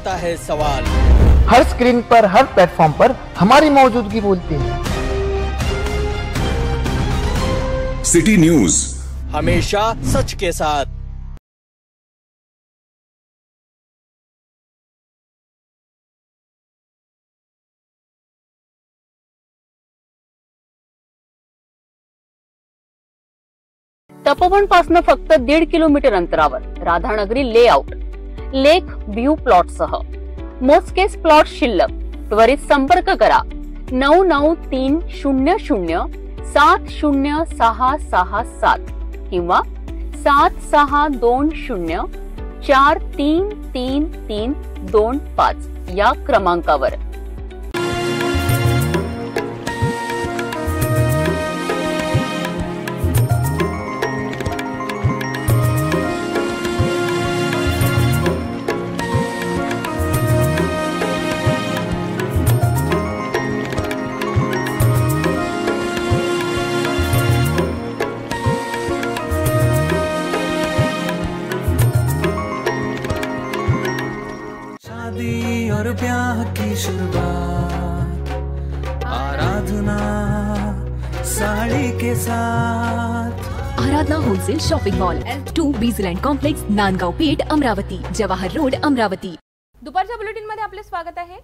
उठता है सवाल। हर स्क्रीन पर, हर प्लेटफॉर्म पर हमारी मौजूदगी बोलती है। सिटी न्यूज, हमेशा सच के साथ। तपोवन पासून फक्त 1.5 किलोमीटर अंतरावर राधानगरी लेआउट लेक व्ह्यू प्लॉट सह मोजकेच प्लॉट शिल्लक। त्वरित संपर्क करा 9930706667 किंवा 7620433325 या क्रमांकावर। और ब्याह की शुरुआत आराधना साड़ी के साथ। Aradhana wholesale shopping mall, L2 Bizland complex, Nandgaon Peth, Amravati, Jawahar road, Amravati. दुपारच्या बुलेटिन मध्ये आपले स्वागत आहे।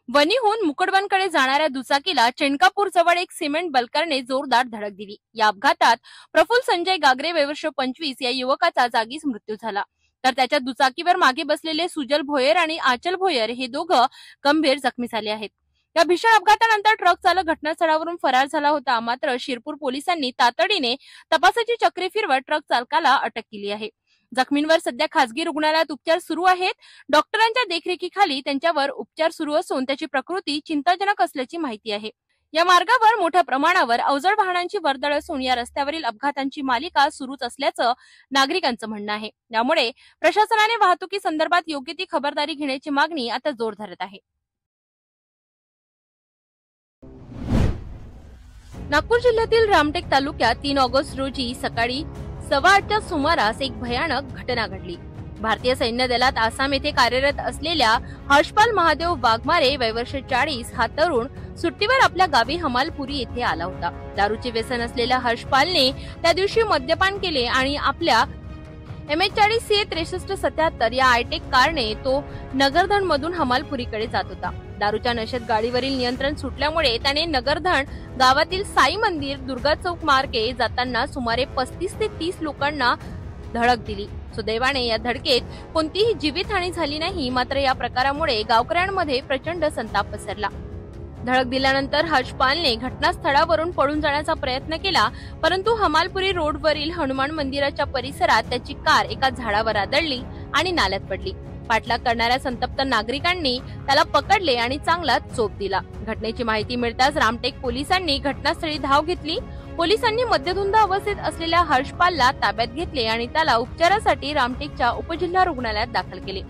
वणीहून मुकडवनकडे जाणाऱ्या दुचाकीला चेंडकापूर जवळ एक सिमेंट बल्करने जोरदार धडक दिली। या अपघातात प्रफुल्ल संजय गागरे वय वर्ष 25 या युवकाचा जागीच मृत्यू झाला, तर त्याच्या दुचाकीवर मागे बसलेले सुजल भोयर आणि आचल भोयर हे दोघं गंभीर जखमी झाले आहेत। या भीषण अपघातानंतर ट्रक चालक घटनास्थळावरून फरार झाला होता, मात्र शिरपूर पोलिसांनी तातडीने तपासाची चक्रे फिरवत ट्रक चालकाला अटक केली आहे। जखमींवर सध्या खासगी रुग्णालयात उपचार सुरू आहेत। डॉक्टरांच्या देखरेखीखाली त्यांच्यावर उपचार सुरू असून त्याची प्रकृती चिंताजनक असल्याची माहिती आहे। या मार्गावर मोठ्या प्रमाणावर अवजड वाहनांची वर्दळ असून या रस्त्यावरील अपघातांची मालिका सुरूच असल्याचं नागरिकांचं म्हणणं आहे। त्यामुळे प्रशासनाने वाहतुकी संदर्भात योग्य ती खबरदारी घेण्याची मागणी आता जोर धरत आहे। नागपूर जिल्ह्यातील रामटेक तालुक्यात 3 ऑगस्ट रोजी सकाळी 8:15च्या सुमारास एक भयानक घटना घडली। भारतीय सैन्य दलात आसाम येथे कार्यरत असलेल्या हर्षपाल महादेव वाघमारे वय वर्ष 40 हा तरुण सुट्टीवर आपल्या गावी हमालपुरी येथे आला होता। दारूचे व्यसन असलेल्या हर्षपालने त्या दिवशी मद्यपान केले आणि आपल्या MH40 6377 या आयटेक कारने तो नगरधन मधून हमालपुरीकडे जात होता। दारूच्या नशेत गाडीवरील नियंत्रण सुटल्यामुळे त्याने नगरधन गावातील साई मंदिर दुर्गा चौक मार्गे जाताना सुमारे 35 ते 30 लोकांना धडक दिली। सुदैवाने या धडकेत कोणतीही जीवितहानी झाली नाही, मात्र या प्रकारामुळे गावकऱ्यांमध्ये प्रचंड संताप पसरला। धडक दिल्यानंतर हर्षपालने घटनास्थळावरून पळून जाण्याचा प्रयत्न केला, परंतु हमालपुरी रोडवरील हनुमान मंदिराच्या परिसरात त्याची कार एका झाडावर आदळली आणि नाल्यात पडली। पाठलाग करणाऱ्या संतप्त नागरिकांनी त्याला पकडले आणि चांगला चोप दिला। घटनेची माहिती मिळताच रामटेक पोलिसांनी घटनास्थळी धाव घेतली। पोलिसांनी मद्यधुंद अवस्थेत असलेल्या हर्षपालला ताब्यात घेतले आणि त्याला उपचारासाठी रामटेकच्या उपजिल्हा रुग्णालयात दाखल केले।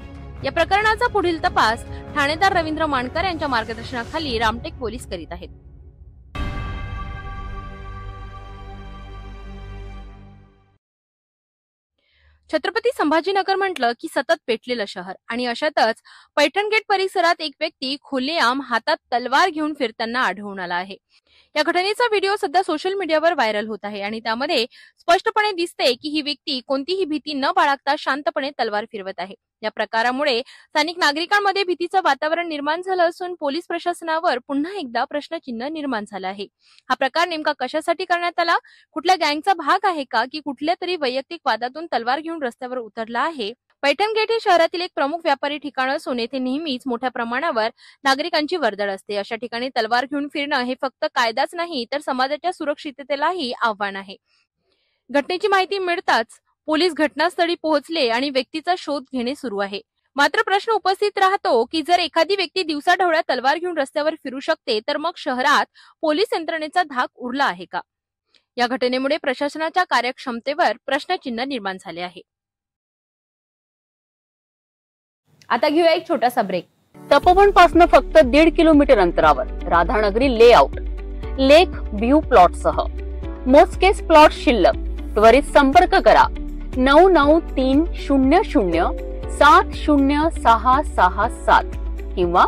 या प्रकरणाचा पुढील तपास ठाणेदार रवींद्र मानकर यांच्या मार्गदर्शनाखाली रामटेक पोलीस करीत आहेत। छत्रपती संभाजीनगर म्हटलं की सतत पेटलेलं शहर आणि अशातच पैठण गेट परिसरात एक व्यक्ती खुलेआम हातात तलवार घेऊन फिरताना आढळून आला आहे। या घटनेचा व्हिडिओ सध्या सोशल मीडियावर व्हायरल होत आहे आणि त्यामध्ये स्पष्टपणे दिसते की ही व्यक्ती कोणतीही भीती न बाळगता शांतपणे तलवार फिरवत आहे। या प्रकारामुळे स्थानिक नागरिकांमध्ये भीतीचं वातावरण निर्माण झालं असून पोलीस प्रशासनावर पुन्हा एकदा प्रश्नचिन्ह निर्माण झालं आहे। हा प्रकार नेमका कशासाठी करण्यात आला, कुठल्या गँगचा भाग आहे का की कुठल्या तरी वैयक्तिक वादातून तलवार घेऊन रस्त्यावर उतरला आहे। पैठण गेट हे शहरातील एक प्रमुख व्यापारी ठिकाण असून येथे नेहमीच मोठ्या प्रमाणावर नागरिकांची वर्दळ असते। अशा ठिकाणी तलवार घेऊन फिरणं हे फक्त कायदाच नाही तर समाजाच्या सुरक्षिततेलाही आव्हान आहे। घटनेची माहिती मिळताच पोलीस घटनास्थळी पोहोचले आणि व्यक्तीचा शोध घेणे सुरू आहे। मात्र प्रश्न उपस्थित राहतो की जर एखादी व्यक्ती दिवसाढवळ्या तलवार घेऊन रस्त्यावर फिरू शकते तर मग शहरात पोलीस यंत्रणेचा धाक उरला आहे का? या घटनेमुळे प्रशासनाच्या कार्यक्षमतेवर प्रश्नचिन्ह निर्माण झाले आहे। आता घेऊया एक छोटासा ब्रेक। तपोवन पासून फक्त 1.5 किलोमीटर अंतरावर राधानगरी लेआउट लेक व्ह्यू प्लॉट सह मोजकेच प्लॉट शिल्लक। त्वरित संपर्क करा 9930076667 706667 किंवा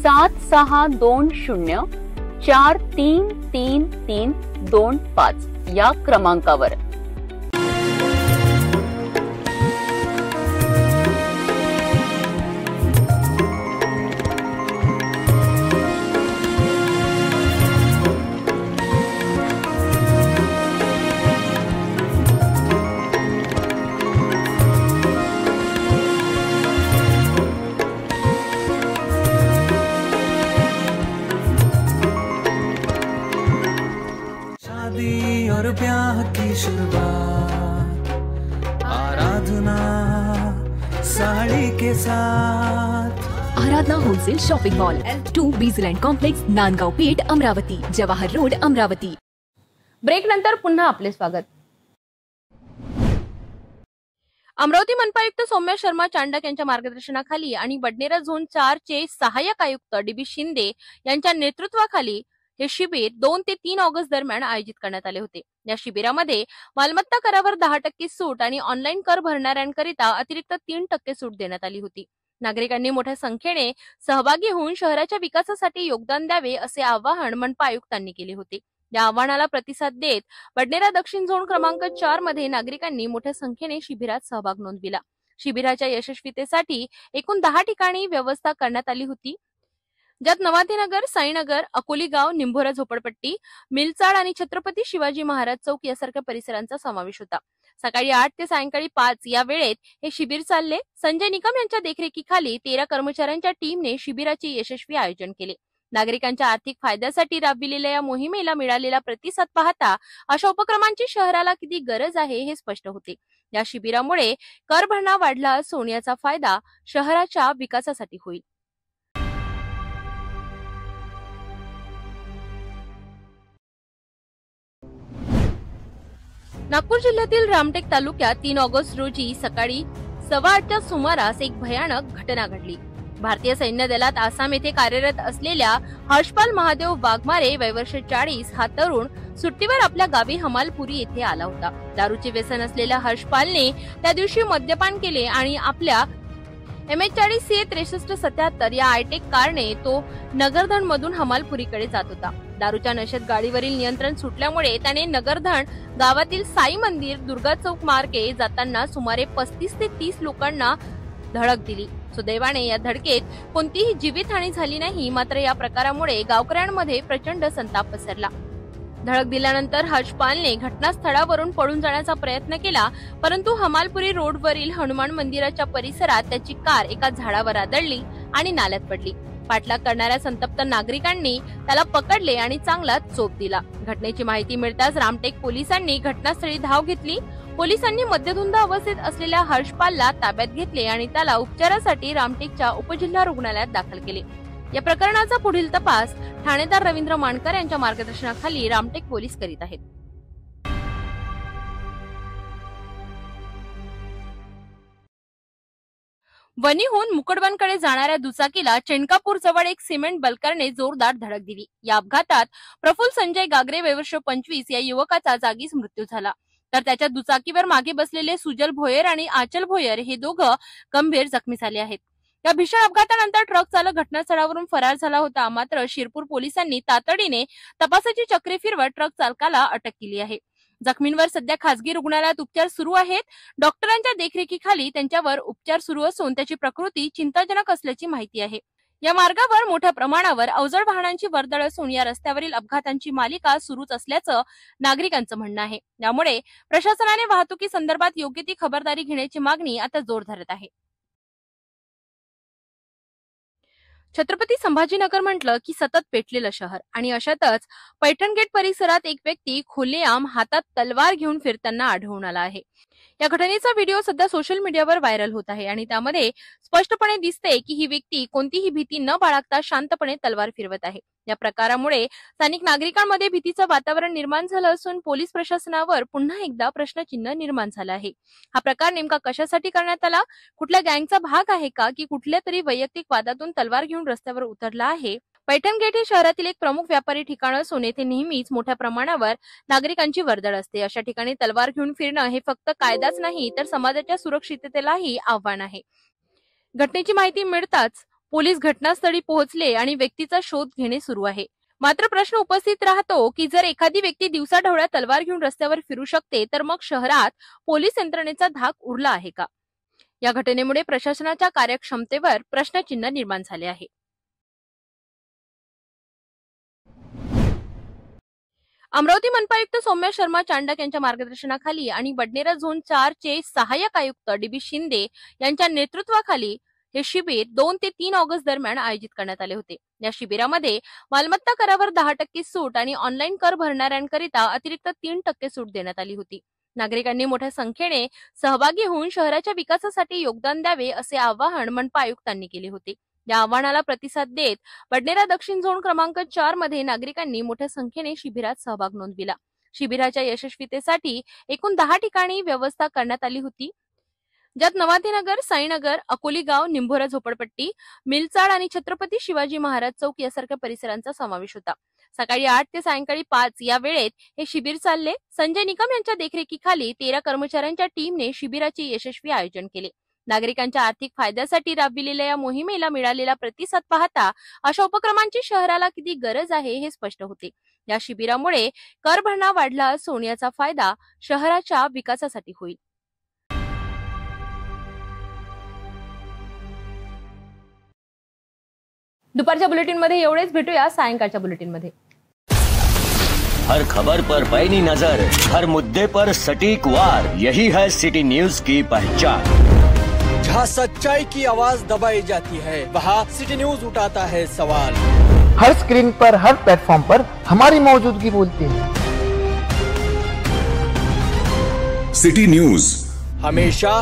7620433325 या क्रमांकावर. शादी और ब्याह की शुरुआत आराधना साड़ी के साथ. Aradhana wholesale shopping mall L2 Bizland complex Nandgaon Peth Amravati Jawahar road Amravati. Break नंतर पुन्हा आपले स्वागत. अमरावती मनपा आयुक्त सौम्या शर्मा चांडक यांच्या मार्गदर्शनाखाली आणि बडनेरा झोन 4 चे सहाय्यक आयुक्त DB शिंदे यांच्या नेतृत्वाखाली हे शिबिर 2 ते 3 ऑगस्ट दरम्यान आयोजित करण्यात आले होते. या शिबिरामध्ये मालमत्ता करावर 10% सूट आणि ऑनलाईन कर भरणाऱ्यांकरिता अतिरिक्त 3% सूट देण्यात आली होती. नागरिकांनी मोठ्या संख्येने सहभागी होऊन शहराच्या विकासासाठी योगदान द्यावे असे आवाहन मनपा आयुक्तांनी केले होते. या आवाहनाला प्रतिसाद देत बडनेरा दक्षिण झोन क्रमांक 4 मध्ये नागरिकांनी मोठ्या संख्येने शिबिरात सहभाग नोंदविला. शिबिराच्या यशस्वीतेसाठी एकूण 10 ठिकाणी व्यवस्था करण्यात आली होती, ज्यात नवातीनगर, साईनगर, अकोली गाव, निंभोरा झोपडपट्टी, मिलचाळ आणि छत्रपती शिवाजी महाराज चौक यासारख्या परिसरांचा समावेश होता. सकाळी 8 ते सायंकाळी 5 या वेळेत हे शिबिर चालले. संजय निकम यांच्या देखरेखीखाली 13 कर्मचाऱ्यांच्या टीमने शिबिराचे यशस्वी आयोजन केले. नागरिकांच्या आर्थिक फायद्यासाठी राबविलेल्या या मोहिमेला मिळालेला प्रतिसाद पाहता अशा उपक्रमांची शहराला किती गरज आहे हे स्पष्ट होते. या शिबिरामुळे कर भरणा वाढला असून याचा फायदा शहराच्या विकासासाठी होईल. नागपूर जिल्ह्यातील रामटेक तालुक्यात 3 ऑगस्ट रोजी सकाळी 8:15च्या सुमारास एक भयानक घटना घडली. भारतीय सैन्य दलात आसाम येथे कार्यरत असलेल्या हर्षपाल महादेव वाघमारे वय वर्ष 40 हा तरुण सुट्टीवर आपल्या गावी हमालपुरी येथे आला होता. दारूचे व्यसन असलेल्या हर्षपालने त्या दिवशी मद्यपान केले आणि आपल्या MH40 CA 6377 या आयटेक कारने तो नगरधन मधून हमालपुरीकडे जात होता. दारूच्या नशेत गाडीवरील नियंत्रण सुटल्यामुळे त्याने नगरधन गावातील साई मंदिर दुर्गा चौक मार्गे जाताना सुमारे 35 ते 30 लोकांना धडक दिली. सुदैवाने या धडकेत कोणतीही जीवितहानी झाली नाही. मात्र या प्रकारामुळे गावकऱ्यांमध्ये प्रचंड संताप पसरला. धडक दिल्यानंतर हर्षपालने घटनास्थळावरून पळून जाण्याचा प्रयत्न केला, परंतु हमालपुरी रोडवरील हनुमान मंदिराच्या परिसरात त्याची कार एका झाडावर आदळली आणि नाल्यात पडली. पाठलाग करणाऱ्या संतप्त नागरिकांनी त्याला पकडले आणि चांगला चोप दिला. घटनेची माहिती मिळताच रामटेक पोलिसांनी घटनास्थळी धाव घेतली. पोलिसांनी मद्यधुंद अवस्थेत असलेल्या हर्षपालला ताब्यात घेतले आणि त्याला उपचारासाठी रामटेकच्या उपजिल्हा रुग्णालयात दाखल केले. या प्रकरणाचा पुढील तपास ठाणेदार रवींद्र मानकर यांच्या मार्गदर्शनाखाली रामटेक पोलीस करीत आहेत. वणीहून मुकडवनकडे जाणाऱ्या दुचाकीला चेंडकापूर जवळ एक सिमेंट बल्करने जोरदार धडक दिली. या अपघातात प्रफुल्ल संजय गागरे वय वर्ष 25 या युवकाचा जागीच मृत्यू झाला, तर त्याच्या दुचाकीवर मागे बसलेले सुजल भोयर आणि आचल भोयर हे दोघं गंभीर जखमी झाले आहेत. या भीषण अपघातानंतर ट्रक चालक घटनास्थळावरून फरार झाला होता. मात्र शिरपूर पोलिसांनी तातडीने तपासाची चक्रे फिरवत ट्रक चालकाला अटक केली आहे. जखमींवर सध्या खासगी रुग्णालयात उपचार सुरू आहेत. डॉक्टरांच्या देखरेखीखाली त्यांच्यावर उपचार सुरू असून त्याची प्रकृती चिंताजनक असल्याची माहिती आहे. या मार्गावर मोठ्या प्रमाणावर अवजड वाहनांची वर्दळ असून या रस्त्यावरील अपघातांची मालिका सुरूच असल्याचं नागरिकांचं म्हणणं आहे. त्यामुळे प्रशासनाने वाहतुकी संदर्भात योग्य ती खबरदारी घेण्याची मागणी आता जोर धरत आहे. छत्रपती संभाजीनगर म्हटलं की सतत पेटलेलं शहर आणि अशातच पैठण गेट परिसरात एक व्यक्ती खुलेआम हातात तलवार घेऊन फिरताना आढळून आला आहे. या घटनेचा व्हिडिओ सध्या सोशल मीडियावर व्हायरल होत आहे आणि त्यामध्ये स्पष्टपणे दिसते की ही व्यक्ती कोणतीही भीती न बाळगता शांतपणे तलवार फिरवत आहे. या प्रकारामुळे स्थानिक नागरिकांमध्ये भीतीचं वातावरण निर्माण झालं असून पोलीस प्रशासनावर पुन्हा एकदा प्रश्नचिन्ह निर्माण झालं आहे. हा प्रकार नेमका कशासाठी करण्यात आला, कुठल्या गँगचा भाग आहे का की कुठल्या तरी वैयक्तिक वादातून तलवार घेऊन रस्त्यावर उतरला आहे. पैठण गेट हे शहरातील एक प्रमुख व्यापारी ठिकाण असून येथे नेहमीच मोठ्या प्रमाणावर नागरिकांची वर्दळ असते. अशा ठिकाणी तलवार घेऊन फिरणं हे फक्त कायदाच नाही तर समाजाच्या सुरक्षिततेलाही आव्हान आहे. घटनेची माहिती मिळताच पोलीस घटनास्थळी पोहोचले आणि व्यक्तीचा शोध घेणे सुरू आहे. मात्र प्रश्न उपस्थित राहतो की जर एखादी व्यक्ती दिवसाढवळ्या तलवार घेऊन रस्त्यावर फिरू शकते तर मग शहरात पोलीस यंत्रणेचा धाक उरला आहे का? या घटनेमुळे प्रशासनाच्या कार्यक्षमतेवर प्रश्नचिन्ह निर्माण झाले आहे. अमरावती मनपा आयुक्त सौम्या शर्मा चांडक यांच्या मार्गदर्शनाखाली आणि बडनेरा झोन 4 चे सहाय्यक आयुक्त डी.बी. शिंदे यांच्या नेतृत्वाखाली हे शिबिर 2 ते 3 ऑगस्ट दरम्यान आयोजित करण्यात आले होते. या शिबिरामध्ये मालमत्ता करावर 10% सूट आणि ऑनलाईन कर भरणाऱ्यांकरिता अतिरिक्त 3% सूट देण्यात आली होती. नागरिकांनी मोठ्या संख्येने सहभागी होऊन शहराच्या विकासासाठी योगदान द्यावे असे आवाहन मनपा आयुक्तांनी केले होते. या आवाहनाला प्रतिसाद देत बडनेरा दक्षिण झोन क्रमांक 4 मध्ये नागरिकांनी मोठ्या संख्येने शिबिरात सहभाग नोंदविला. शिबिराच्या यशस्वीतेसाठी एकूण 10 ठिकाणी व्यवस्था करण्यात आली होती, ज्यात नवातीनगर, साईनगर, अकोली गाव, निंभोरा झोपडपट्टी, मिलचाड आणि छत्रपती शिवाजी महाराज चौक यासारख्या परिसरांचा समावेश होता. सकाळी 8 ते सायंकाळी 5 या वेळेत हे शिबिर चालले. संजय निकम यांच्या देखरेखीखाली 13 कर्मचाऱ्यांच्या टीमने शिबिराचे यशस्वी आयोजन केले. नागरिकांच्या आर्थिक फायद्यासाठी राबविलेल्या या मोहिमेला मिळालेला प्रतिसाद पाहता अशा उपक्रमांची शहराला किती गरज आहे हे स्पष्ट होते. या शिबिरामुळे कर भरणा वाढला असून याचा फायदा शहराच्या विकासासाठी होईल. दुपारच्या बुलेटिनमध्ये एवढेच. भेटूया सायंकाळच्या बुलेटिनमध्ये. हर खबर पर पैनी नजर, हर मुद्दे पर सटीक वार, यही है सिटी न्यूज की पहचान. जहाँ सच्चाई की आवाज दबाई जाती है वहाँ सिटी न्यूज उठाता है सवाल. हर स्क्रीन पर, हर प्लेटफॉर्म पर हमारी मौजूदगी बोलती है. सिटी न्यूज हमेशा